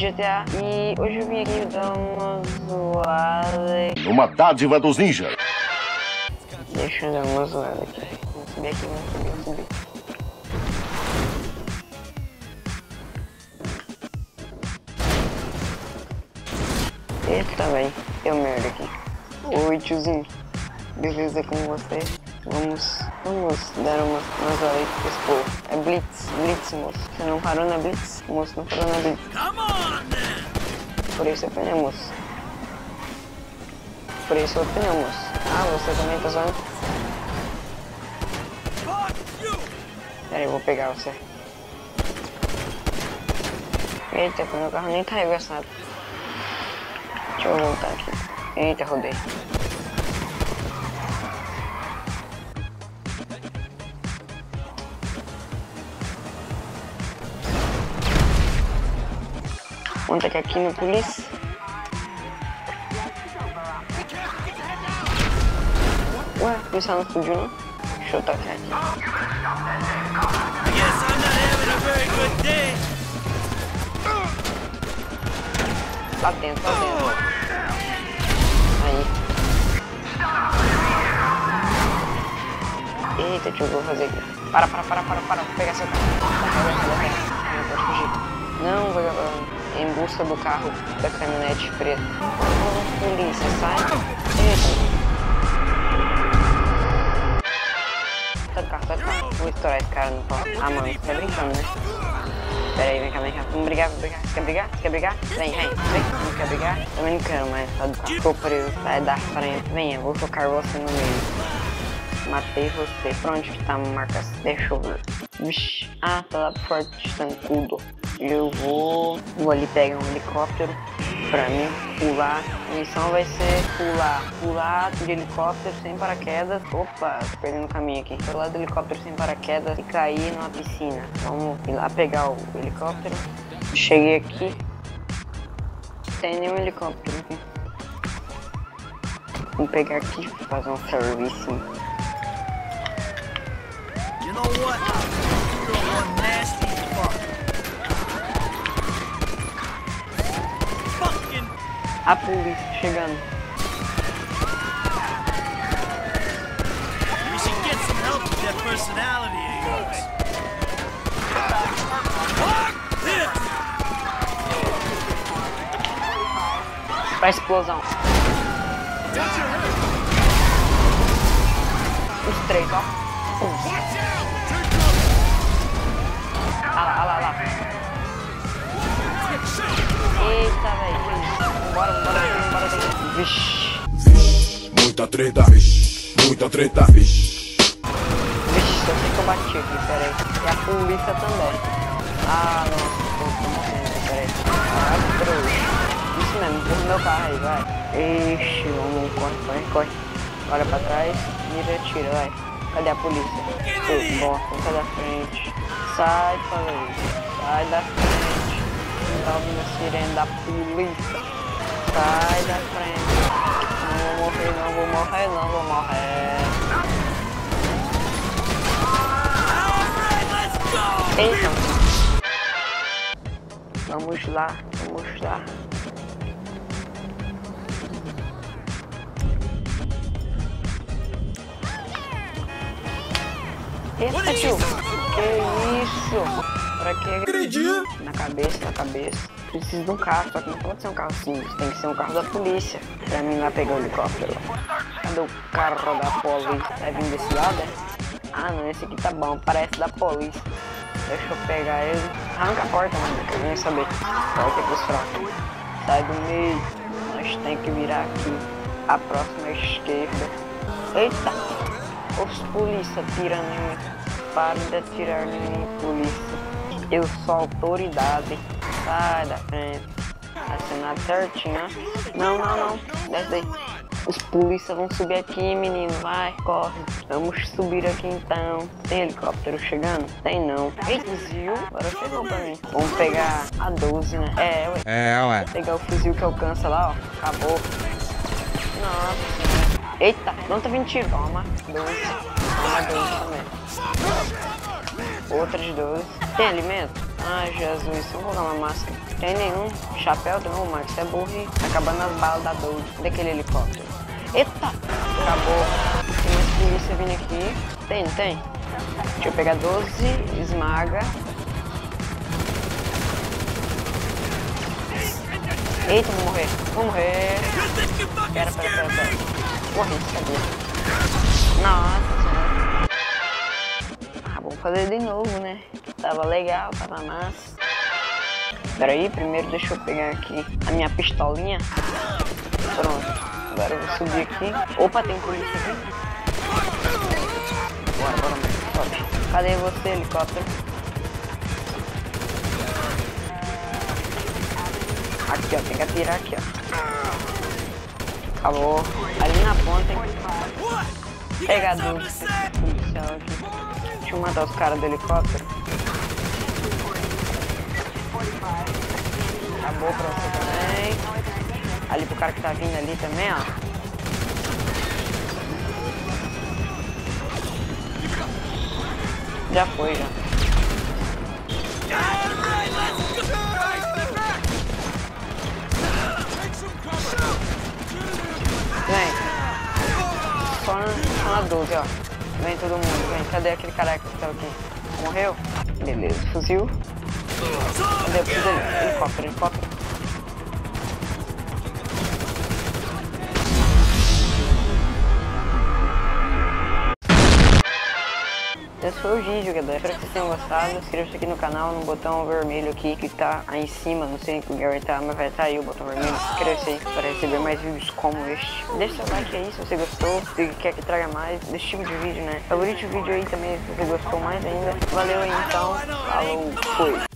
GTA e hoje eu vim aqui dar uma zoada. Uma dádiva dos ninjas. Deixa eu dar uma zoada aqui. Vamos subir aqui, vamos subir. Eita, véi, deu merda aqui. Oi, tiozinho. Beleza com você? Vamos dar umas horas pro povo. É Blitz, moço. Você não parou na Blitz? Moço, não parou na Blitz. Por isso eu pneu, moço. Por isso eu pneu, moço. Ah, você também tá zoando? Pera aí, eu vou pegar você. Eita, o meu carro nem tá reversado. Deixa eu voltar aqui. Eita, rodei. Conta que aqui no polícia. Ué, a polícia não explodiu, não? Deixa eu tocar aqui. Lá dentro, lá dentro. Aí. Eita, tio, vou fazer aqui. Para. Vou pegar seu carro. Não pode fugir. Não, vagabundo. Em busca do carro da caminhonete preta. Oh, polícia, sai. Eita. Sai do carro. Vou estourar esse cara no pau. Ah, mano, você tá brincando, né? Pera aí, vem cá. Vamos brigar. Você quer brigar? Vem. Não quer brigar? Também não quero mais. Sai do carro. Ficou preso, sai da frente. Venha, vou tocar você no meio. Matei você. Pra onde que tá a marca? Deixa eu ver. Vixe. Ah, tá lá pro Forte Tancudo. Eu vou ali pegar um helicóptero pra mim pular. A missão vai ser pular de helicóptero sem paraquedas. Opa, tô perdendo o caminho aqui. Pular do helicóptero sem paraquedas e cair numa piscina. Vamos ir lá pegar o helicóptero. Cheguei aqui. Não tem nenhum helicóptero aqui. Vamos pegar aqui, fazer um serviço. You know what? You're one nasty fuck. A polícia chegando. You should get some help with that personality of yours. Pra explosão. Os três, ó. Ah lá. Eita, velho. Bora daqui. Vixe, muita treta. Vixe, só sei que eu bati aqui, pera aí. E a polícia também. Ah, nossa, tô morrendo, pera aí. Ah, trouxa. Isso mesmo, empurra meu carro aí, vai. Ixi, vamos, corre. Olha pra trás, mira e atira, vai. Cadê a polícia? Bosta, sai da frente. Sai da frente. Não tá ouvindo a sirene da polícia. Sai da frente. Não vou morrer. Eita. Vamos lá. Eita, tio. Que isso? Pra que agredir? Na cabeça. Preciso de um carro, só que não pode ser um carro simples, tem que ser um carro da polícia. Pra mim lá pegar o helicóptero. Cadê o carro da polícia? Vai vir desse lado, é? Ah não, esse aqui tá bom, parece da polícia. Deixa eu pegar ele. Arranca a porta, mano, que eu nem saber. Porta pros fracos. Sai do meio. Nós tem que virar aqui. A próxima esquerda. Eita! Os polícia tirando em mim. Para de atirar em mim, polícia. Eu sou autoridade. Sai da frente. Assinado certinho, ó. Não. Desce daí. Os polícia vão subir aqui, menino. Vai, corre. Vamos subir aqui então. Tem helicóptero chegando? Tem não. Ei, fuzil. Agora chegou pra mim. Vamos pegar a 12, né? Ué. Vou pegar o fuzil que alcança lá, ó. Acabou. Nossa. Eita, não tá vindo tiro. Toma. 12. Toma 12 também. Outra de 12. Tem alimento? Ai, Jesus. Vou colocar uma máscara. Tem nenhum. Chapéu não, Max. Você é burro e tá acabando as balas da Doge. Cadê aquele helicóptero? Eita! Acabou. Tem mais polícia vindo aqui. Tem, não tem? Deixa eu pegar 12. Esmaga. Eita, vou morrer. Vou morrer. Pera. Morri, sabia. Nossa senhora. Ah, vamos fazer de novo, né? Tava legal, tava massa. Pera aí, primeiro deixa eu pegar aqui a minha pistolinha. Pronto. Agora eu vou subir aqui. Opa, tem polícia aqui. Bora, sobe. Cadê você, helicóptero? Aqui, ó, tem que atirar aqui, ó. Acabou. Ali na ponta, hein? Pegador. Policial aqui. Deixa eu matar os caras do helicóptero. Acabou pra você também. Ali pro cara que tá vindo ali também, ó. Já foi, já. Vem. Só na 12, ó. Vem todo mundo, vem. Cadê aquele cara que tá aqui? Morreu? Beleza, fuzil. Cadê o fuzil? Helicóptero. Esse foi o vídeo, galera. Espero que vocês tenham gostado. Inscreva-se aqui no canal, no botão vermelho aqui que tá aí em cima. Não sei em que lugar vai estar, mas vai estar aí o botão vermelho. Inscreva-se aí para receber mais vídeos como este. Deixa seu like aí se você gostou, se quer que traga mais desse tipo de vídeo, né? Favorite o vídeo aí também se você gostou mais ainda. Valeu aí então. Falou, fui.